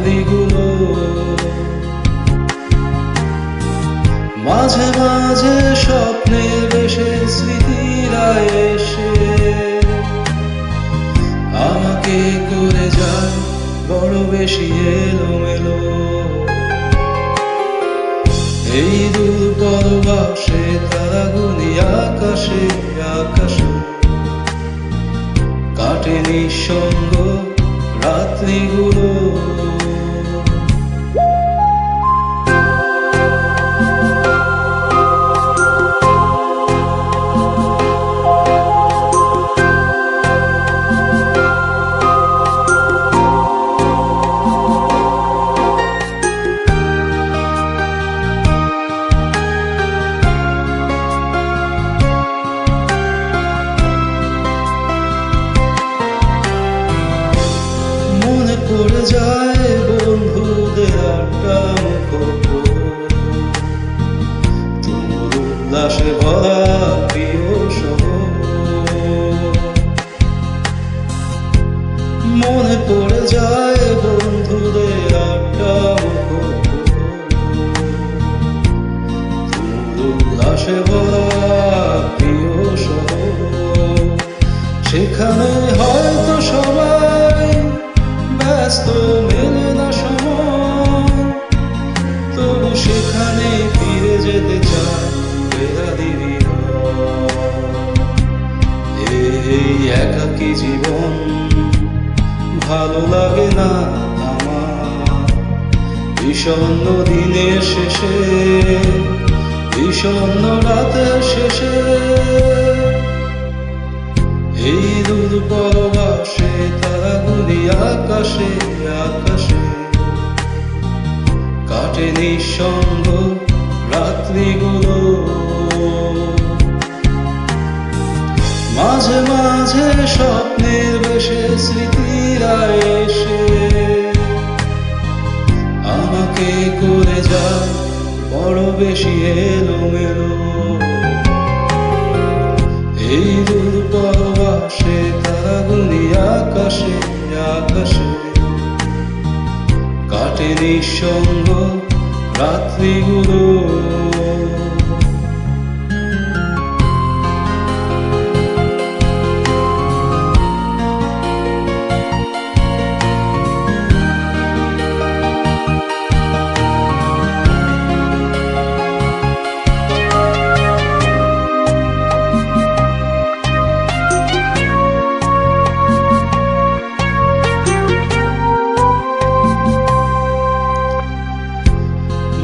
রাত্রিগুলো। মাঝে মাঝে স্বপ্নে বেশে স্মৃতিরা এসে আমাকে করে যায় বড় বেশি এলোমেলো। এই দূর পরবাসে তারাগুলি আকাশে আকাশে কাটে নিঃসঙ্গ রাত্রিগুলো। পড়ে যায় বন্ধুদের আড্ডা মুখর, তুমুল উল্লাসে ভরা প্রিয় শহর। মনে পড়ে যায় বন্ধুদের আড্ডা মুখর, তুমুল উল্লাসে ভরা প্রিয় শহর। সেখানে হয়তো সবাই ব্যস্ত, মেলে না সময়, তবু সেখানে ফিরে যেতে চায় বেরাদিবি। এই একাকী জীবন ভালো লাগে না আমার, বিষণ্ণ দিনের শেষে, বিষণ্ণ রাতের শেষে। এই দূর পরবাসে তারাগুলি আকাশে আকাশে কাটে নিঃসঙ্গ রাত্রিগুলো। মাঝে মাঝে স্বপ্নের বেশে স্মৃতিরা এসে আমাকে করে যায় বড় বেশি এলোমেলো। এই দূর পরবাসে তারাগুলি আকাশে আকাশে কাটে নিঃসঙ্গ রাত্রিগুলো।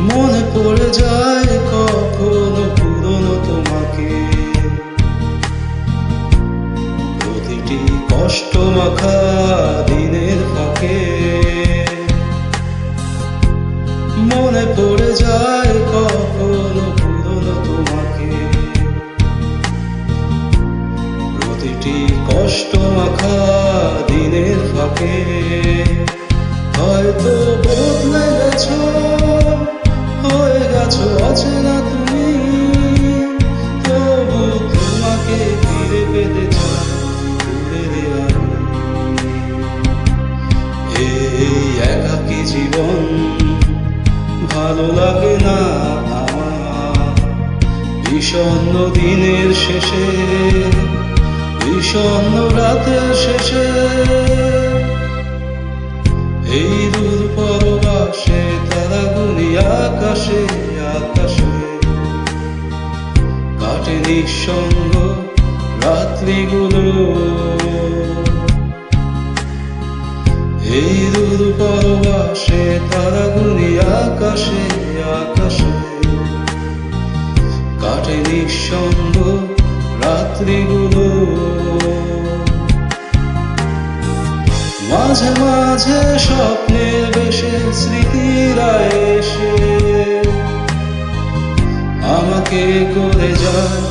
মনে পড়ে যায় কখনো পুরনো তোমাকে, প্রতিটি কষ্ট মাখা দিনের ফাঁকে। মনে পড়ে যায় কখনো পুরনো তোমাকে, প্রতিটি কষ্ট মাখা দিনের ফাঁকে। হয়তো বদলে গেছো, হয়ে গেছো অচেনা তুমি, তবু তোমাকে ফিরে পেতে চাই দূরের আলো। এই একাকী জীবন ভালো লাগে না আমার, বিষণ্ণ দিনের শেষে, বিষণ্ণ রাতের শেষে। এই দূর পরবাসে তারাগুলি আকাশে আকাশে কাটে নিঃসঙ্গ রাত্রিগুলো। এই দূর পরবাসে তারাগুলি আকাশে আকাশে কাটে নিঃসঙ্গ রাত্রিগুলো। মাঝে মাঝে স্বপ্নের বেশে স্মৃতিরা এসে আমাকে করে যায়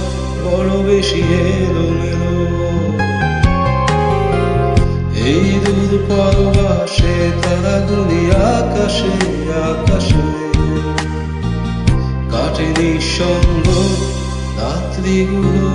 বড় বেশি এলোমেলো। এই দূর পরবাসে তারাগুলি আকাশে আকাশে কাটে নিঃসঙ্গ রাত্রিগুলো।